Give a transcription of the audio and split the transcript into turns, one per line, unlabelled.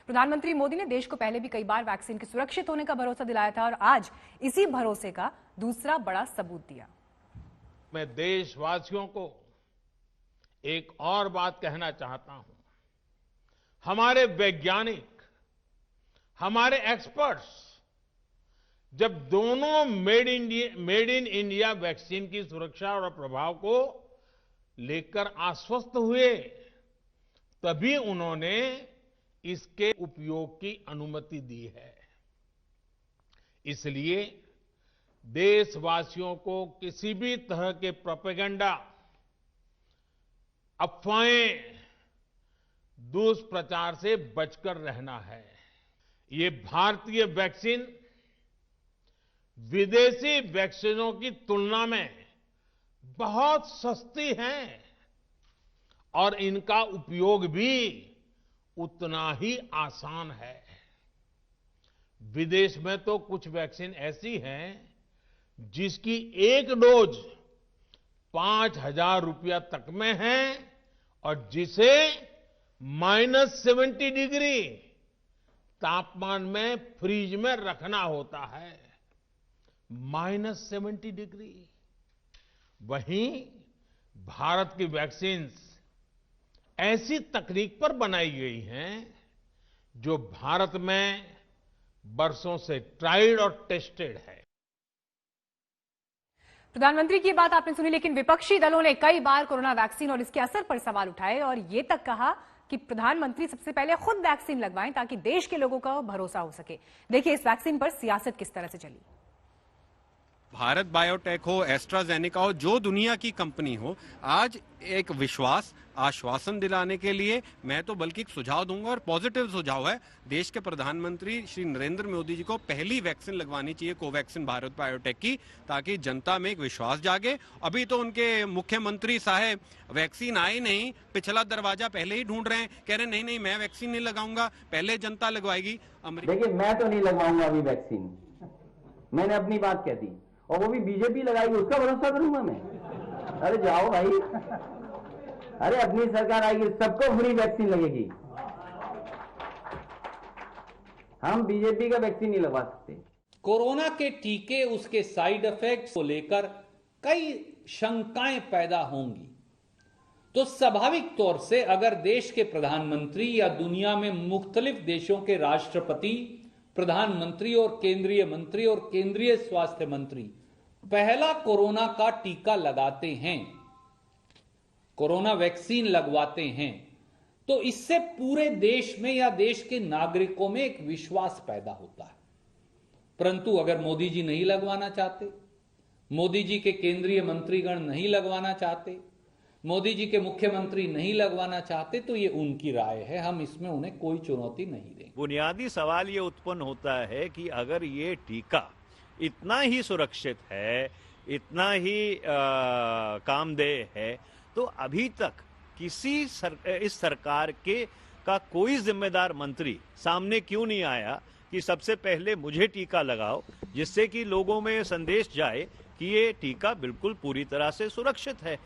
प्रधानमंत्री मोदी ने देश को पहले भी कई बार वैक्सीन के सुरक्षित होने का भरोसा दिलाया था और आज इसी भरोसे का दूसरा बड़ा सबूत दिया।
मैं देशवासियों को एक और बात कहना चाहता हूं। हमारे वैज्ञानिक, हमारे एक्सपर्ट्स जब दोनों मेड इन इंडिया वैक्सीन की सुरक्षा और प्रभाव को लेकर आश्वस्त हुए, तभी उन्होंने इसके उपयोग की अनुमति दी है। इसलिए देशवासियों को किसी भी तरह के प्रोपेगेंडा, अफवाहें, दुष्प्रचार से बचकर रहना है। ये भारतीय वैक्सीन विदेशी वैक्सीनों की तुलना में बहुत सस्ती हैं और इनका उपयोग भी उतना ही आसान है। विदेश में तो कुछ वैक्सीन ऐसी हैं जिसकी एक डोज 5,000 रुपया तक में है और जिसे -70 डिग्री तापमान में फ्रीज में रखना होता है। -70 डिग्री। वहीं भारत की वैक्सीन्स ऐसी तकनीक पर बनाई गई हैं जो भारत में बरसों से ट्राइड और टेस्टेड है।
प्रधानमंत्री की बात आपने सुनी, लेकिन विपक्षी दलों ने कई बार कोरोना वैक्सीन और इसके असर पर सवाल उठाए और ये तक कहा कि प्रधानमंत्री सबसे पहले खुद वैक्सीन लगवाएं ताकि देश के लोगों का भरोसा हो सके। देखिए इस वैक्सीन पर सियासत किस तरह से चली।
भारत बायोटेक हो, एस्ट्राजेनेका हो, जो दुनिया की कंपनी हो, आज एक विश्वास, आश्वासन दिलाने के लिए मैं तो बल्कि एक सुझाव दूंगा और पॉजिटिव सुझाव है। देश के प्रधानमंत्री श्री नरेंद्र मोदी जी को पहली वैक्सीन लगवानी चाहिए कोवैक्सीन भारत बायोटेक की, ताकि जनता में एक विश्वास जागे। अभी तो उनके मुख्यमंत्री साहब वैक्सीन आई नहीं, पिछला दरवाजा पहले ही ढूंढ रहे हैं, कह रहे नहीं मैं वैक्सीन नहीं लगाऊंगा, पहले जनता लगवाएगी।
देखिए मैं तो नहीं लगवाऊंगा अभी वैक्सीन, मैंने अपनी बात कह दी और वो भी बीजेपी लगाएगी, उसका भरोसा करूंगा मैं? अरे जाओ भाई, अरे अपनी सरकार आएगी, सबको फ्री वैक्सीन लगेगी। हम बीजेपी का वैक्सीन नहीं लगवा सकते।
कोरोना के टीके, उसके साइड इफेक्ट्स को लेकर कई शंकाएं पैदा होंगी, तो स्वाभाविक तौर से अगर देश के प्रधानमंत्री या दुनिया में मुख्तलिफ देशों के राष्ट्रपति, प्रधानमंत्री और केंद्रीय मंत्री और केंद्रीय स्वास्थ्य मंत्री पहला कोरोना का टीका लगाते हैं, कोरोना वैक्सीन लगवाते हैं, तो इससे पूरे देश में या देश के नागरिकों में एक विश्वास पैदा होता है। परंतु अगर मोदी जी नहीं लगवाना चाहते, मोदी जी के केंद्रीय मंत्रीगण नहीं लगवाना चाहते, मोदी जी के मुख्यमंत्री नहीं लगवाना चाहते, तो ये उनकी राय है, हम इसमें उन्हें कोई चुनौती नहीं देंगे।
बुनियादी सवाल ये उत्पन्न होता है कि अगर ये टीका इतना ही सुरक्षित है, इतना ही कामदेह है, तो अभी तक किसी इस सरकार का कोई जिम्मेदार मंत्री सामने क्यों नहीं आया कि सबसे पहले मुझे टीका लगाओ, जिससे कि लोगों में संदेश जाए कि ये टीका बिल्कुल पूरी तरह से सुरक्षित है।